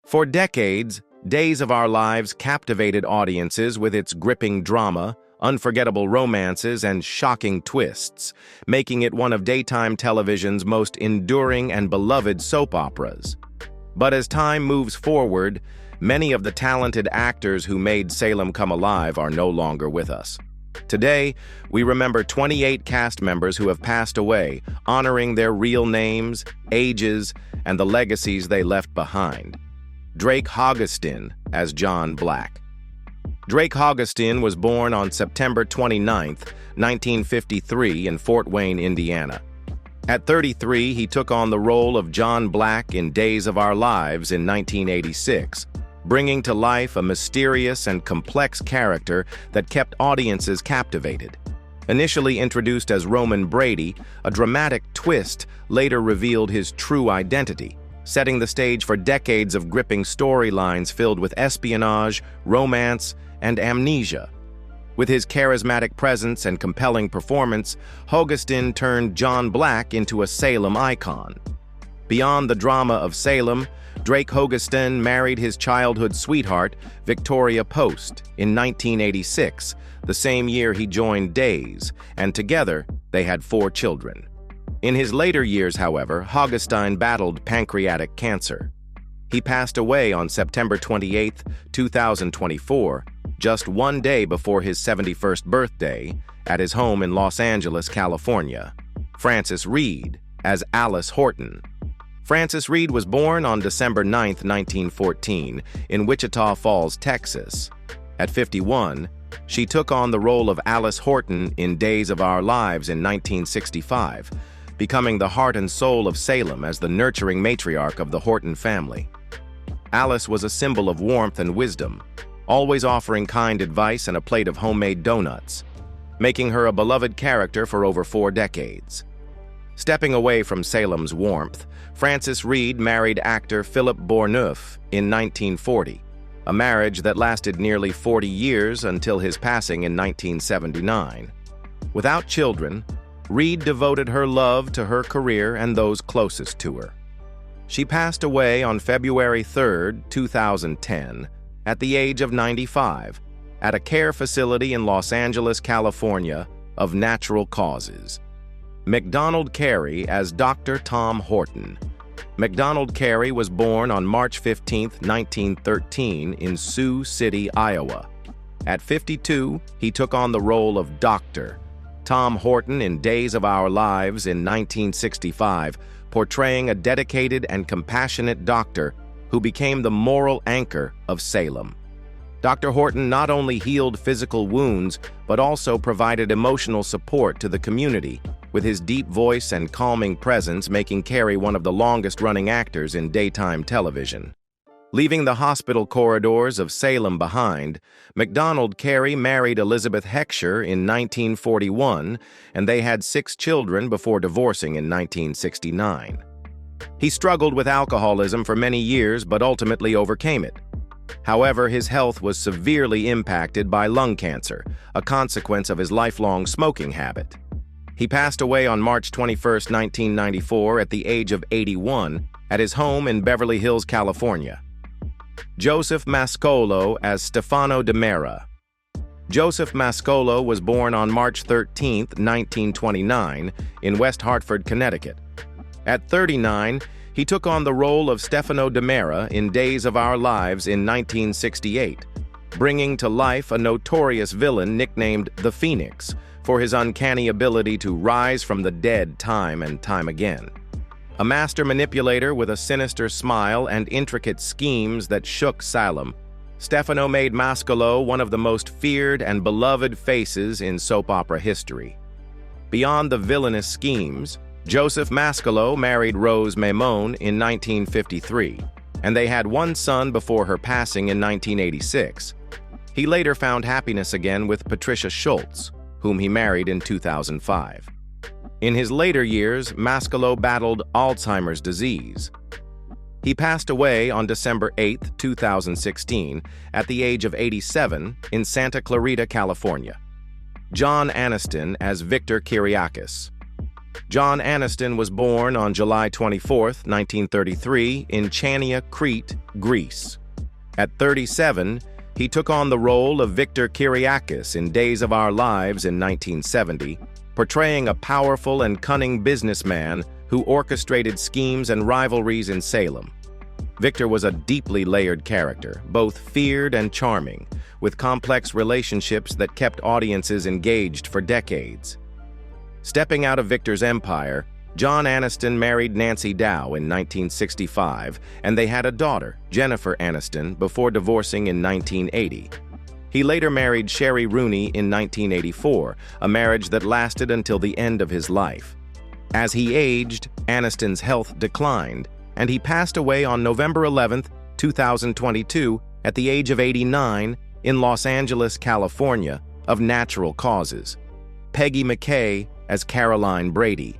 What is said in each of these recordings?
For decades, Days of Our Lives captivated audiences with its gripping drama, unforgettable romances, and shocking twists, making it one of daytime television's most enduring and beloved soap operas. But as time moves forward, many of the talented actors who made Salem come alive are no longer with us. Today, we remember 28 cast members who have passed away, honoring their real names, ages, and the legacies they left behind. Drake Hogestyn as John Black. Drake Hogestyn was born on September 29, 1953 in Fort Wayne, Indiana. At 33, he took on the role of John Black in Days of Our Lives in 1986, bringing to life a mysterious and complex character that kept audiences captivated. Initially introduced as Roman Brady, a dramatic twist later revealed his true identity, setting the stage for decades of gripping storylines filled with espionage, romance, and amnesia. With his charismatic presence and compelling performance, Hogestyn turned John Black into a Salem icon. Beyond the drama of Salem, Drake Hogestyn married his childhood sweetheart, Victoria Post, in 1986, the same year he joined Days, and together they had 4 children. In his later years, however, Hogestyn battled pancreatic cancer. He passed away on September 28, 2024, just one day before his 71st birthday, at his home in Los Angeles, California. Frances Reed as Alice Horton. Frances Reed was born on December 9, 1914, in Wichita Falls, Texas. At 51, she took on the role of Alice Horton in Days of Our Lives in 1965, becoming the heart and soul of Salem as the nurturing matriarch of the Horton family. Alice was a symbol of warmth and wisdom, always offering kind advice and a plate of homemade donuts, making her a beloved character for over 4 decades. Stepping away from Salem's warmth, Frances Reed married actor Philip Bourneuf in 1940, a marriage that lasted nearly 40 years until his passing in 1979. Without children, Reed devoted her love to her career and those closest to her. She passed away on February 3, 2010, at the age of 95, at a care facility in Los Angeles, California, of natural causes. MacDonald Carey as Dr. Tom Horton. MacDonald Carey was born on March 15, 1913, in Sioux City, Iowa. At 52, he took on the role of Dr. Tom Horton in Days of Our Lives in 1965, portraying a dedicated and compassionate doctor who became the moral anchor of Salem. Dr. Horton not only healed physical wounds, but also provided emotional support to the community, with his deep voice and calming presence making Carey one of the longest-running actors in daytime television. Leaving the hospital corridors of Salem behind, MacDonald Carey married Elizabeth Heckscher in 1941, and they had 6 children before divorcing in 1969. He struggled with alcoholism for many years but ultimately overcame it. However, his health was severely impacted by lung cancer, a consequence of his lifelong smoking habit. He passed away on March 21, 1994, at the age of 81, at his home in Beverly Hills, California. Joseph Mascolo as Stefano DiMera. Joseph Mascolo was born on March 13, 1929, in West Hartford, Connecticut. At 39, he took on the role of Stefano DiMera in Days of Our Lives in 1968, bringing to life a notorious villain nicknamed the Phoenix for his uncanny ability to rise from the dead time and time again. A master manipulator with a sinister smile and intricate schemes that shook Salem, Stefano made Mascolo one of the most feared and beloved faces in soap opera history. Beyond the villainous schemes, Joseph Mascolo married Rose Maimone in 1953, and they had 1 son before her passing in 1986. He later found happiness again with Patricia Schultz, whom he married in 2005. In his later years, Mascolo battled Alzheimer's disease. He passed away on December 8, 2016, at the age of 87 in Santa Clarita, California. John Aniston as Victor Kiriakis. John Aniston was born on July 24, 1933, in Chania, Crete, Greece. At 37, he took on the role of Victor Kiriakis in Days of Our Lives in 1970, portraying a powerful and cunning businessman who orchestrated schemes and rivalries in Salem. Victor was a deeply layered character, both feared and charming, with complex relationships that kept audiences engaged for decades. Stepping out of Victor's empire, John Aniston married Nancy Dow in 1965, and they had a daughter, Jennifer Aniston, before divorcing in 1980. He later married Sherry Rooney in 1984, a marriage that lasted until the end of his life. As he aged, Aniston's health declined, and he passed away on November 11, 2022, at the age of 89 in Los Angeles, California, of natural causes. Peggy McKay as Caroline Brady.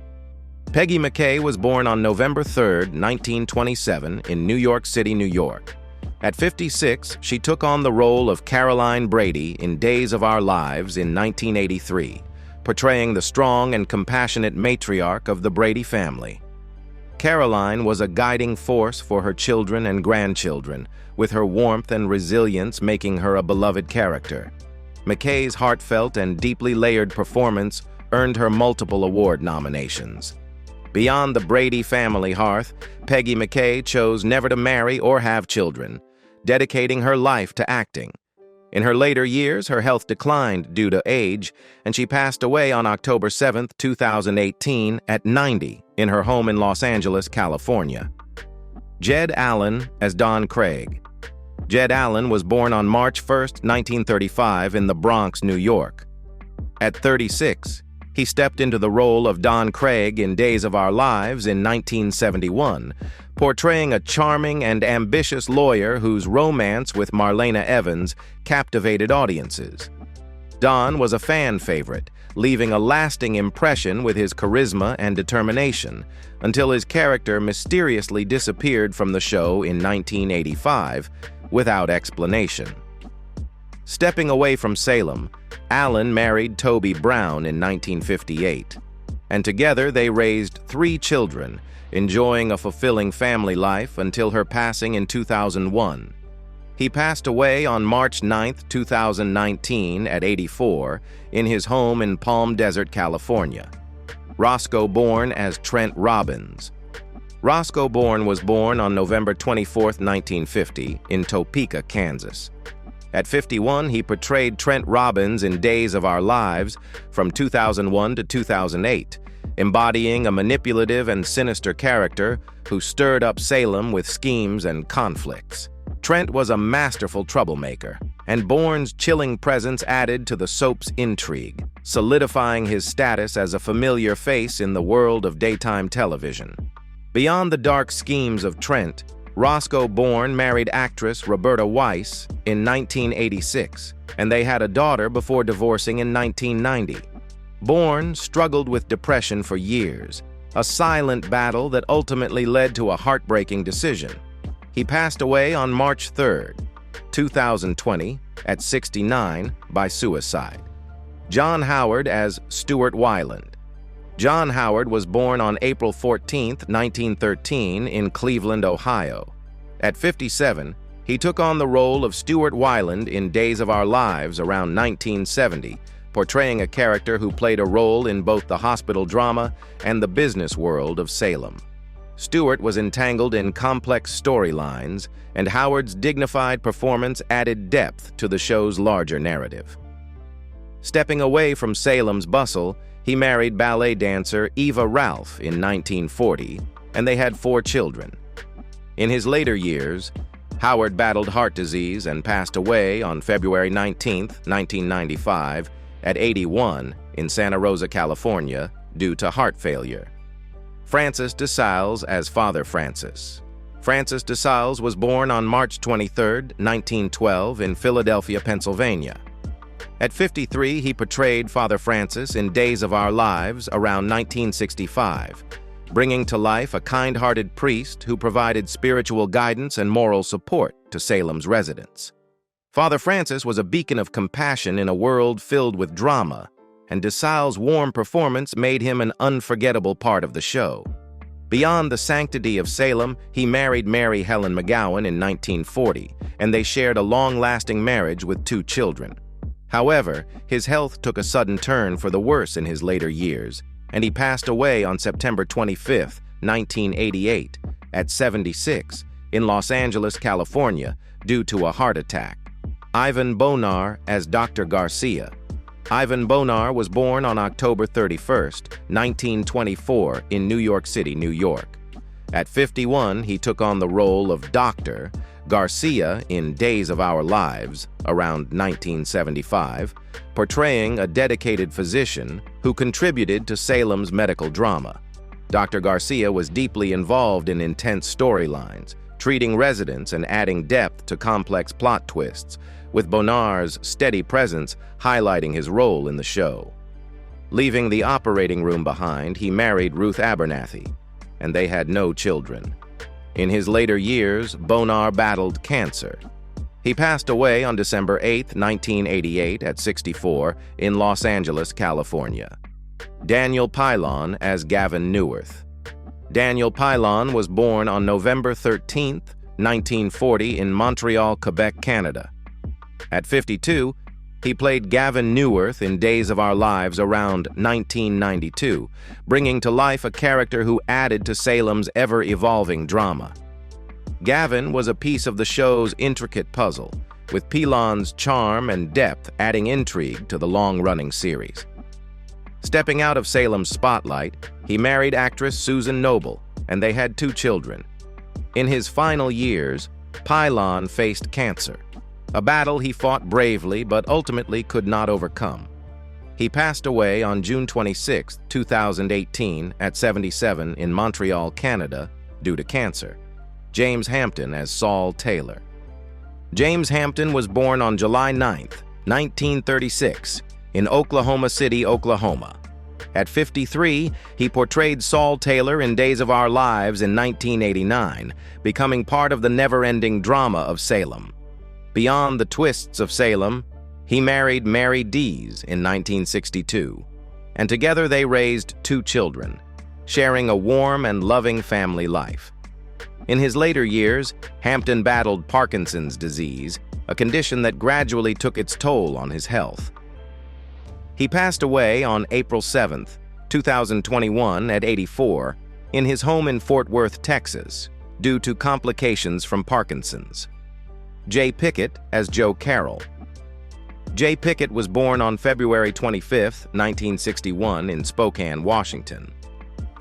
Peggy McKay was born on November 3, 1927, in New York City, New York. At 56, she took on the role of Caroline Brady in Days of Our Lives in 1983, portraying the strong and compassionate matriarch of the Brady family. Caroline was a guiding force for her children and grandchildren, with her warmth and resilience making her a beloved character. McKay's heartfelt and deeply layered performance earned her multiple award nominations. Beyond the Brady family hearth, Peggy McKay chose never to marry or have children, dedicating her life to acting. In her later years, her health declined due to age, and she passed away on October 7, 2018, at 90 in her home in Los Angeles, California. Jed Allen as Don Craig. Jed Allen was born on March 1, 1935, in the Bronx, New York. At 36, he stepped into the role of Don Craig in Days of Our Lives in 1971, portraying a charming and ambitious lawyer whose romance with Marlena Evans captivated audiences. Don was a fan favorite, leaving a lasting impression with his charisma and determination, until his character mysteriously disappeared from the show in 1985 without explanation. Stepping away from Salem, Allen married Toby Brown in 1958, and together they raised 3 children, enjoying a fulfilling family life until her passing in 2001. He passed away on March 9, 2019, at 84, in his home in Palm Desert, California. Roscoe Bourne as Trent Robbins. Roscoe Bourne was born on November 24, 1950, in Topeka, Kansas. At 51, he portrayed Trent Robbins in Days of Our Lives from 2001 to 2008, embodying a manipulative and sinister character who stirred up Salem with schemes and conflicts. Trent was a masterful troublemaker, and Bourne's chilling presence added to the soap's intrigue, solidifying his status as a familiar face in the world of daytime television. Beyond the dark schemes of Trent, Roscoe Bourne married actress Roberta Weiss in 1986, and they had a daughter before divorcing in 1990. Bourne struggled with depression for years, a silent battle that ultimately led to a heartbreaking decision. He passed away on March 3, 2020, at 69 by suicide. John Howard as Stuart Wyland. John Howard was born on April 14, 1913, in Cleveland, Ohio. At 57, he took on the role of Stuart Wyland in Days of Our Lives around 1970, portraying a character who played a role in both the hospital drama and the business world of Salem. Stuart was entangled in complex storylines, and Howard's dignified performance added depth to the show's larger narrative. Stepping away from Salem's bustle, he married ballet dancer Eva Ralph in 1940, and they had 4 children. In his later years, Howard battled heart disease and passed away on February 19, 1995, at 81 in Santa Rosa, California, due to heart failure. Francis DeSales as Father Francis. Francis DeSales was born on March 23, 1912, in Philadelphia, Pennsylvania. At 53, he portrayed Father Francis in Days of Our Lives around 1965, bringing to life a kind-hearted priest who provided spiritual guidance and moral support to Salem's residents. Father Francis was a beacon of compassion in a world filled with drama, and DeSalle's warm performance made him an unforgettable part of the show. Beyond the sanctity of Salem, he married Mary Helen McGowan in 1940, and they shared a long-lasting marriage with 2 children. However, his health took a sudden turn for the worse in his later years, and he passed away on September 25, 1988, at 76, in Los Angeles, California, due to a heart attack. Ivan Bonar as Dr. Garcia. Ivan Bonar was born on October 31, 1924, in New York City, New York. At 51, he took on the role of Dr. Garcia in Days of Our Lives, around 1975, portraying a dedicated physician who contributed to Salem's medical drama. Dr. Garcia was deeply involved in intense storylines, treating residents and adding depth to complex plot twists, with Bonar's steady presence highlighting his role in the show. Leaving the operating room behind, he married Ruth Abernathy, and they had no children. In his later years, Bonar battled cancer. He passed away on December 8, 1988, at 64, in Los Angeles, California. Daniel Pylon as Gavin Newirth. Daniel Pylon was born on November 13, 1940, in Montreal, Quebec, Canada. At 52, he played Gavin Newirth in Days of Our Lives around 1992, bringing to life a character who added to Salem's ever-evolving drama. Gavin was a piece of the show's intricate puzzle, with Pylon's charm and depth adding intrigue to the long-running series. Stepping out of Salem's spotlight, he married actress Susan Noble, and they had 2 children. In his final years, Pylon faced cancer, a battle he fought bravely but ultimately could not overcome. He passed away on June 26, 2018, at 77 in Montreal, Canada, due to cancer. James Hampton as Saul Taylor. James Hampton was born on July 9, 1936, in Oklahoma City, Oklahoma. At 53, he portrayed Saul Taylor in Days of Our Lives in 1989, becoming part of the never-ending drama of Salem. Beyond the twists of Salem, he married Mary Dees in 1962, and together they raised 2 children, sharing a warm and loving family life. In his later years, Hampton battled Parkinson's disease, a condition that gradually took its toll on his health. He passed away on April 7, 2021, at 84, in his home in Fort Worth, Texas, due to complications from Parkinson's. Jay Pickett as Joe Carroll. Jay Pickett was born on February 25, 1961, in Spokane, Washington.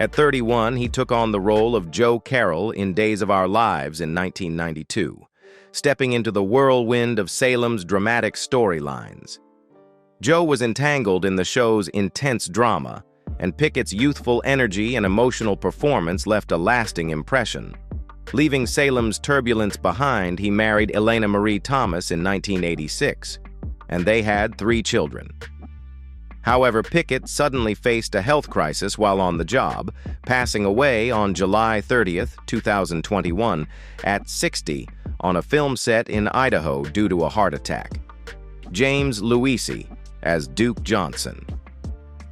At 31, he took on the role of Joe Carroll in Days of Our Lives in 1992, stepping into the whirlwind of Salem's dramatic storylines. Joe was entangled in the show's intense drama, and Pickett's youthful energy and emotional performance left a lasting impression. Leaving Salem's turbulence behind, he married Elena Marie Thomas in 1986, and they had 3 children. However, Pickett suddenly faced a health crisis while on the job, passing away on July 30, 2021, at 60, on a film set in Idaho due to a heart attack. James Luisi as Duke Johnson.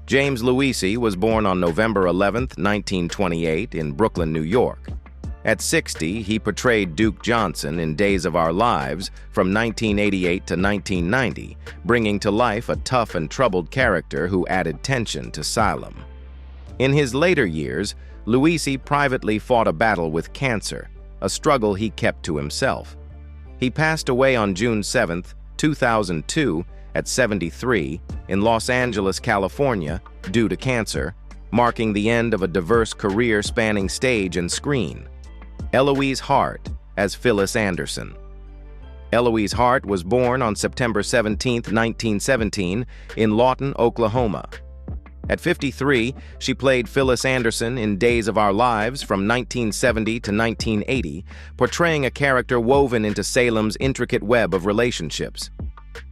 James Luisi was born on November 11, 1928, in Brooklyn, New York. At 60, he portrayed Duke Johnson in Days of Our Lives from 1988 to 1990, bringing to life a tough and troubled character who added tension to Salem. In his later years, Luisi privately fought a battle with cancer, a struggle he kept to himself. He passed away on June 7, 2002, at 73, in Los Angeles, California, due to cancer, marking the end of a diverse career spanning stage and screen. Eloise Hart as Phyllis Anderson. Eloise Hart was born on September 17, 1917, in Lawton, Oklahoma. At 53, she played Phyllis Anderson in Days of Our Lives from 1970 to 1980, portraying a character woven into Salem's intricate web of relationships.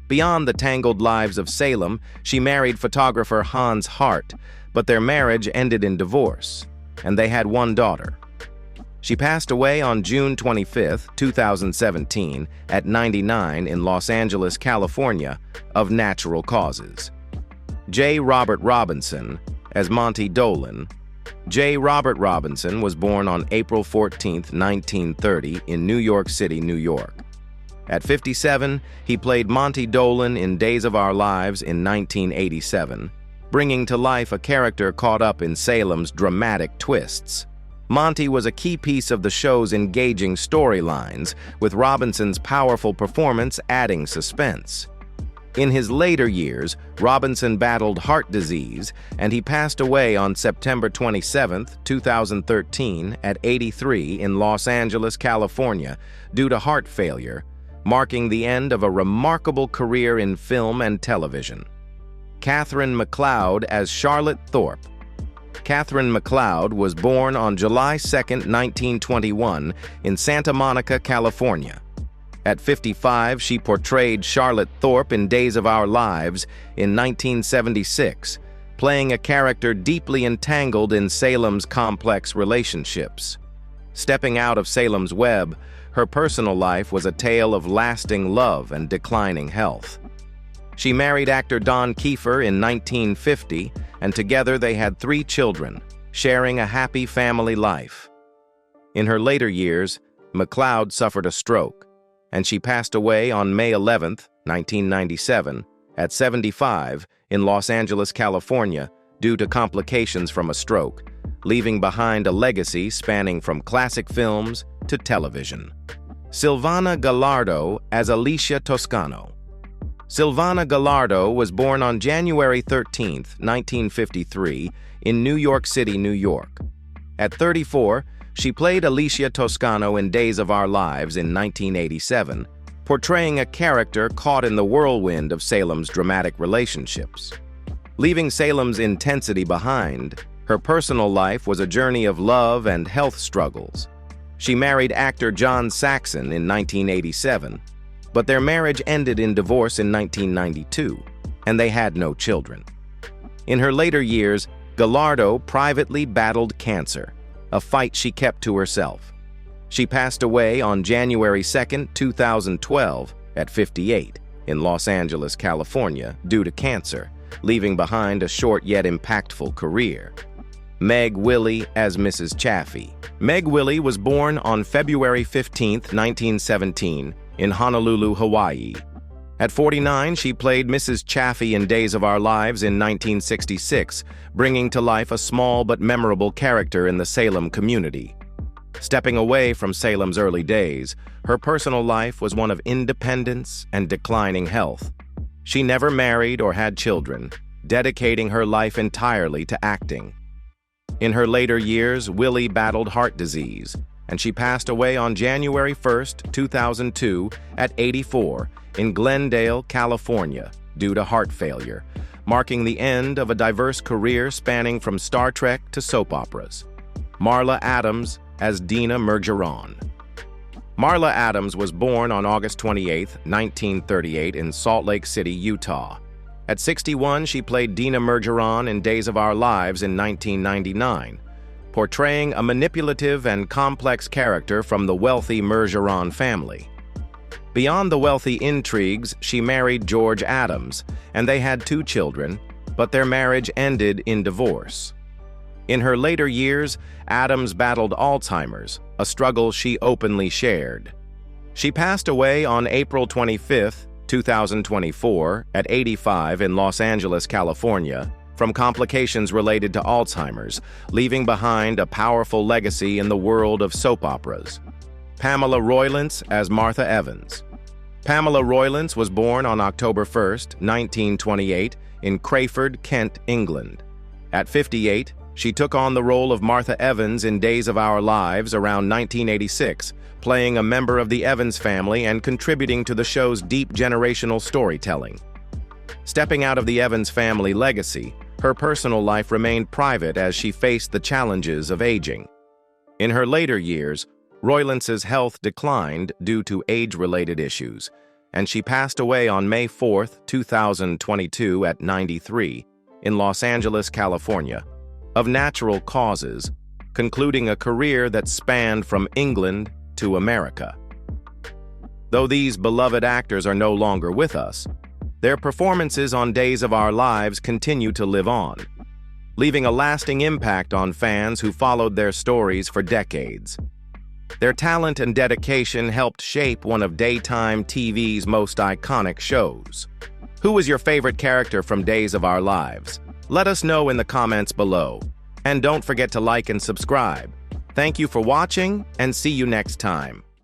Beyond the tangled lives of Salem, she married photographer Hans Hart, but their marriage ended in divorce, and they had 1 daughter. She passed away on June 25, 2017, at 99 in Los Angeles, California, of natural causes. J. Robert Robinson as Monty Dolan. J. Robert Robinson was born on April 14, 1930 in New York City, New York. At 57, he played Monty Dolan in Days of Our Lives in 1987, bringing to life a character caught up in Salem's dramatic twists. Monty was a key piece of the show's engaging storylines, with Robinson's powerful performance adding suspense. In his later years, Robinson battled heart disease, and he passed away on September 27, 2013, at 83 in Los Angeles, California, due to heart failure, marking the end of a remarkable career in film and television. Catherine MacLeod as Charlotte Thorp. Catherine MacLeod was born on July 2, 1921, in Santa Monica, California. At 55, she portrayed Charlotte Thorp in Days of Our Lives in 1976, playing a character deeply entangled in Salem's complex relationships. Stepping out of Salem's web, her personal life was a tale of lasting love and declining health. She married actor Don Kiefer in 1950, and together they had 3 children, sharing a happy family life. In her later years, MacLeod suffered a stroke, and she passed away on May 11, 1997, at 75 in Los Angeles, California, due to complications from a stroke, leaving behind a legacy spanning from classic films to television. Silvana Gallardo as Alicia Toscano. Silvana Gallardo was born on January 13, 1953, in New York City, New York. At 34, she played Alicia Toscano in Days of Our Lives in 1987, portraying a character caught in the whirlwind of Salem's dramatic relationships. Leaving Salem's intensity behind, her personal life was a journey of love and health struggles. She married actor John Saxon in 1987, but their marriage ended in divorce in 1992, and they had no children. In her later years, Gallardo privately battled cancer, a fight she kept to herself. She passed away on January 2, 2012, at 58, in Los Angeles, California, due to cancer, leaving behind a short yet impactful career. Meg Willie as Mrs. Chaffy. Meg Willie was born on February 15, 1917, in Honolulu, Hawaii. At 49, she played Mrs. Chaffy in Days of Our Lives in 1966, bringing to life a small but memorable character in the Salem community. Stepping away from Salem's early days, her personal life was one of independence and declining health. She never married or had children, dedicating her life entirely to acting. In her later years, Willie battled heart disease, and she passed away on January 1, 2002, at 84, in Glendale, California, due to heart failure, marking the end of a diverse career spanning from Star Trek to soap operas. Marla Adams as Dina Mergeron. Marla Adams was born on August 28, 1938, in Salt Lake City, Utah. At 61, she played Dina Mergeron in Days of Our Lives in 1999, portraying a manipulative and complex character from the wealthy Mergeron family. Beyond the wealthy intrigues, she married George Adams, and they had 2 children, but their marriage ended in divorce. In her later years, Adams battled Alzheimer's, a struggle she openly shared. She passed away on April 25, 2024, at 85 in Los Angeles, California, from complications related to Alzheimer's, leaving behind a powerful legacy in the world of soap operas. Pamela Roylance as Martha Evans. Pamela Roylance was born on October 1, 1928, in Crayford, Kent, England. At 58, she took on the role of Martha Evans in Days of Our Lives around 1986, playing a member of the Evans family and contributing to the show's deep generational storytelling. Stepping out of the Evans family legacy, her personal life remained private as she faced the challenges of aging. In her later years, Roylance's health declined due to age-related issues, and she passed away on May 4, 2022 at 93 in Los Angeles, California, of natural causes, concluding a career that spanned from England to America. Though these beloved actors are no longer with us, their performances on Days of Our Lives continue to live on, leaving a lasting impact on fans who followed their stories for decades. Their talent and dedication helped shape one of daytime TV's most iconic shows. Who was your favorite character from Days of Our Lives? Let us know in the comments below. And don't forget to like and subscribe. Thank you for watching, and see you next time.